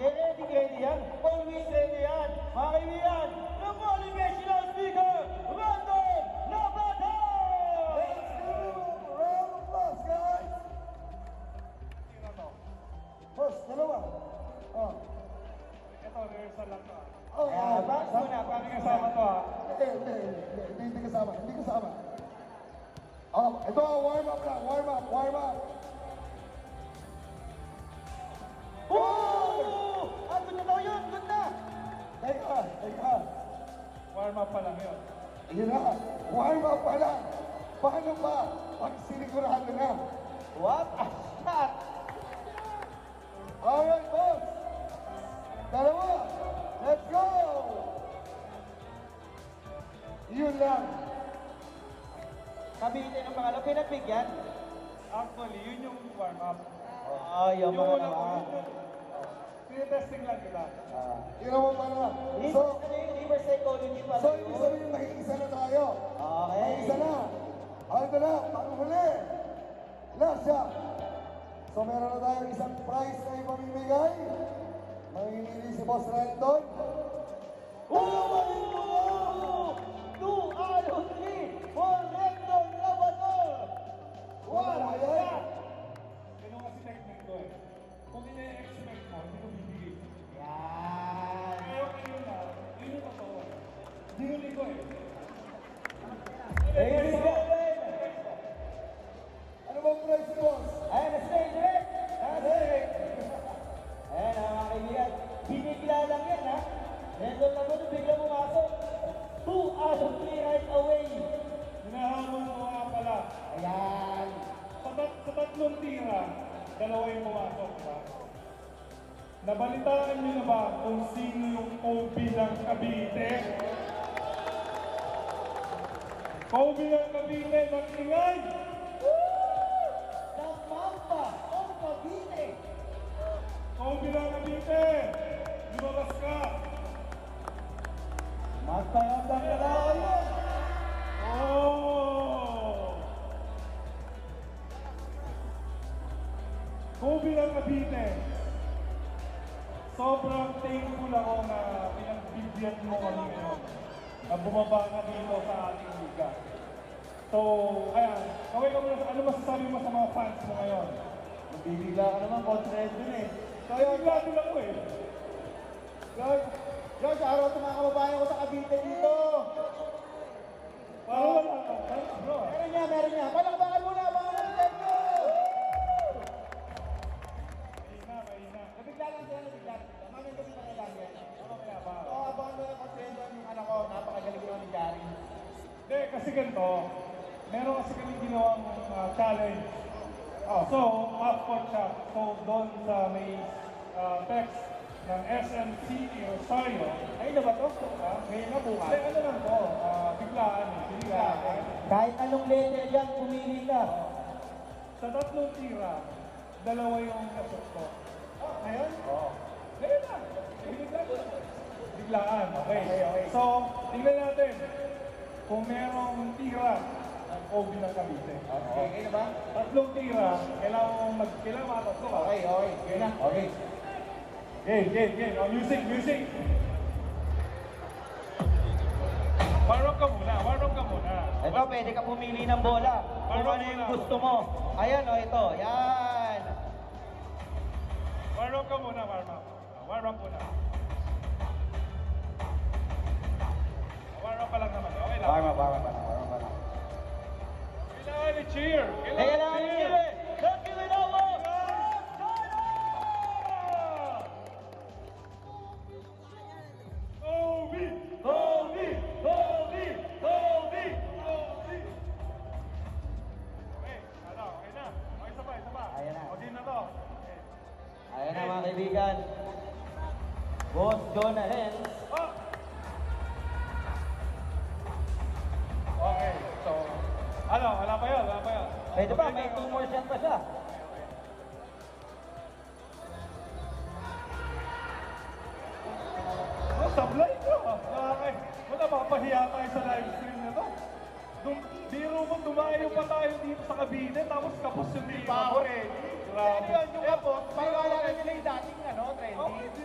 Ready yan. Always ready yan. Mga kaibigan, the motivational speaker, Random Labada! Let's do round of applause, guys! Boss, dalawa. Oh. Ito, rehearsal lang to. Oh, Box muna, Paano kasama to ha? Hindi kasama, hindi kasama. Oh, ito, warm up lang, warm up, warm up. Oh! Ah, good na daw yun, good na! Teka. Warm up pa lang yun. Ayun na, warm up pa lang. Paano ba pag sinigurado na? What a shot! Alright, boss. Dalawa. Let's go. Yun lang. Kabili ng pangalan, pinagbigyan. Actually, yun yung warm up. Yung Yung mga una ko, naman. tinetesting lang kita. Tingnan mo pala. So, Reverse psychology pala so yun. ibig sabihin makikisa na tayo. Okay. Makikisa na. Ito na, panghuli. Last shot. So meron na tayong isang prize na ipamimigay. Mamimili si Boss Renton. Oh! 2 out of 3 for Rector Labador! Wala What a yan. shot! Ganun kasi technique ko eh. Kung ina-expect mo, hindi ko bibigay. Yan! Pero yun na, yun yung totoo. Dinuli ko eh. Ladies and gentlemen, Ano bang prize, Boss? ayan na stage direct! Ayan na mga kaibigan, binigla lang yan ha. Rector Labador bigla pumasok. 2 out of 3 right away. Hinahamon ko nga pala. Ayan! Sa tatlong tira, dalawa yung pumasok, diba? Nabalitaan niyo na ba kung sino yung Kobe ng Cavite? Kobe ng Cavite, mag-ingay! The Mamba of Cavite! Kobe ng Cavite! Lumabas ka! Magpayandang dalawa yun! Oh! Kobe ng Cavite. Sobrang thankful ako na pinagbibigyan mo kami ngayon. Na bumaba ka dito sa ating liga. So, ayan. Kaway ka muna, ano masasabi mo sa mga fans mo ngayon? Bibigla ka naman, Coach Redmond eh. Kaya grabe lang ko eh. George, araw sa mga kababayan ko sa Cavite dito. Parang wala ka. Thanks bro. Meron niya. Palakbakan muna, mga kapitid ko! Mahina. Nabigla lang sila, nabigla. Mamaya kasi panilang yan. Ano kaya ba? So, abangan mo yung Coach Redmond, yung anak ko, napakagaling ko ni Gary. Hindi, kasi ganito. Meron kasi kami ginawang challenge. So, mascot siya. So, doon sa may text ng SMC Rosario. Ay, na ba to? Ngayon na bukas. Hindi, ano lang to? Biglaan eh. Biglaan. Kahit anong letter yan, pumili ka. Sa tatlong tira, dalawa yung nasot ko. Ngayon? Oo. Ngayon na. Biglaan. Okay. Okay. So, tingnan natin. Kung merong tira, ang OB ng Cavite. Okay na ba? Tatlong tira, kailangan matatlo. Okay. Okay na. Okay. Game. Oh, music. Warm up ka muna. Ito, pwede ka pumili ng bola. Kung ano yung gusto mo. Ayan, o, ito. Yan. Warm up ka muna. Warm up pa lang naman. Okay lang. Warm up. Kailangan i-cheer. Kailangan nyo eh. Let's give it up, oh. Kobe! Okay, okay na. Okay, isa pa. Ayan na. Okay na to. Okay. Ayan na mga kaibigan. Boss Jonah Hens. Oh! Okay, so, wala pa yun. Pwede ba? May 2 more shot pa siya. Sablay ko. Okay. Wala, mapahiya tayo sa live stream na to. Biro mo, dumayo pa tayo dito sa Cavite, tapos kapos yung di pa ako ready. Grabe. Ano yun, yung kapos, paliwala na nila yung dating trending. Okay, di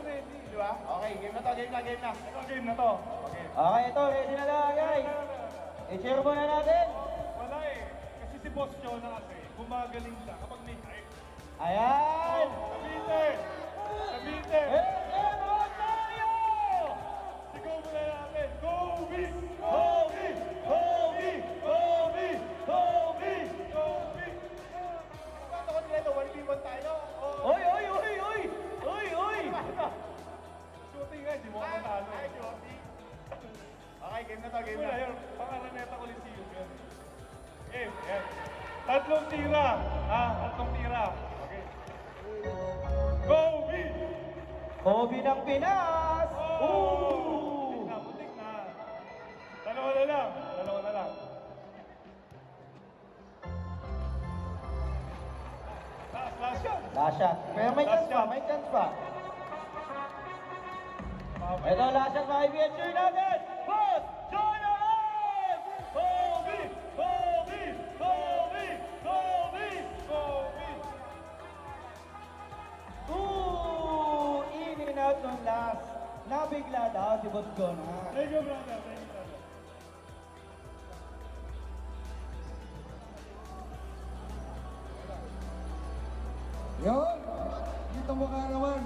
Okay, game na to, game na. Ito, game na to. Okay. Okay, ito, ready na lang, guys. I-cheer muna natin. Wala eh. Kasi si Boss Joe na kasi, gumagaling siya kapag may hype. Ayan! Cavite! Cavite! Rosario! Sigaw muna natin. Kobe! Kobe! Kobe! Kobe! Kobe! Kobe! Paano ko nila ito? 1v1 tayo? Oy! Shooting nga, di mo ako matalo. Okay, game na to, game Wala na. yun, pangalaneta ko si yun. Game, yan. Tatlong tira. Tatlong tira. Okay. Kobe! Kobe ng Pinas! Muntik na, muntik na. Dalawa na lang. Last shot. Last shot. Pero may Last chance pa, shot. Ito, last shot mga kaibigan. Cheer natin! Boss! Jonathan! Kobe! Kobe! Kobe! Kobe! Kobe! In and out ng last. Nabigla daw si Boss Jonah. Thank you, brother. Thank you, brother. Yun! Dito mo ka naman.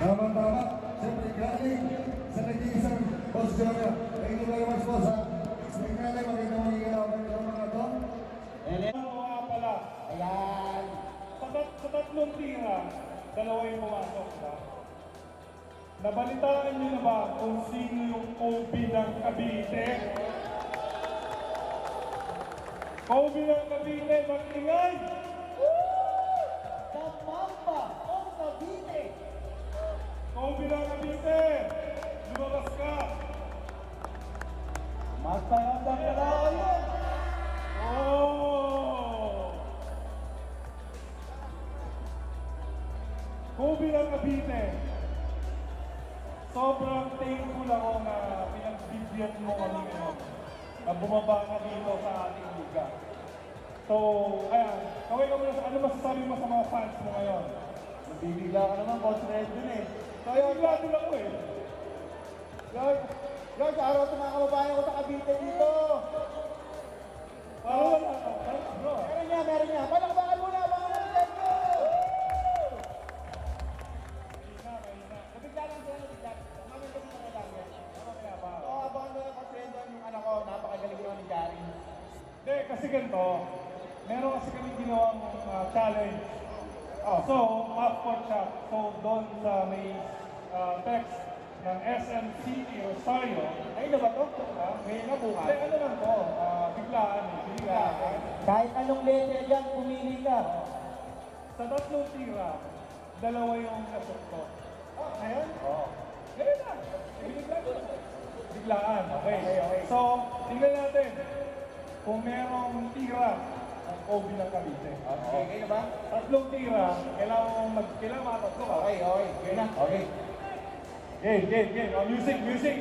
Tama. Siyempre, galing sa nag-iisang Boss Jonah. Thank you very much po sa expect natin. Magandang magigalawan ng mga to. Ano nga pala? Ayan. Sa tatlong tira, dalawa yung pumasok, diba? Nabalitaan niyo na ba kung sino yung Kobe ng Cavite? Kobe ng Cavite, mag-ingay! The Mamba of Cavite. Kobe ng Cavite, lumabas ka! Magparamdam ka na ako yun. Oh! Kobe ng Cavite, sobrang thankful ako na pinagbibigyan mo kami ngayon na bumaba ka dito sa ating liga. So, ayan, kaway ka muna sa ano masasabi mo sa mga fans mo ngayon? Bibigla ka naman, Boss Red dun eh. Kaya glado lang ko eh. George, araw sa mga kababayan ko sa Cavite dito. Parang wala ka, parang bro. Meron niya. Palakpakan muna, mga Let's go! Mahina. Nabigla lang sila, nabigla. Umamin ko sa lang yan. Ano kaya ba? Oo, abangan ko yung Boss Red yung anak ko. Napakagaling naman ni Gary. Hindi, kasi ganito, meron kasi kami ginawang challenge. So, half-court shot. So, doon sa may text ng SMCT Rosario. Ay, na ba to? Ngayon na bukas. Hindi, ano lang to, biglaan. Kahit anong letter dyan, pumili ka. Sa tatlong tira, dalawa yung nasok ko. Ngayon? Oo. Ganun lang. Biglaan. Okay. So, tingnan natin kung merong tira ang Kobe ng Cavite. Okay, kayo ba? Tatlong tira, kailangan makatatlo ka. Okay. Game na. Okay. Game. Music.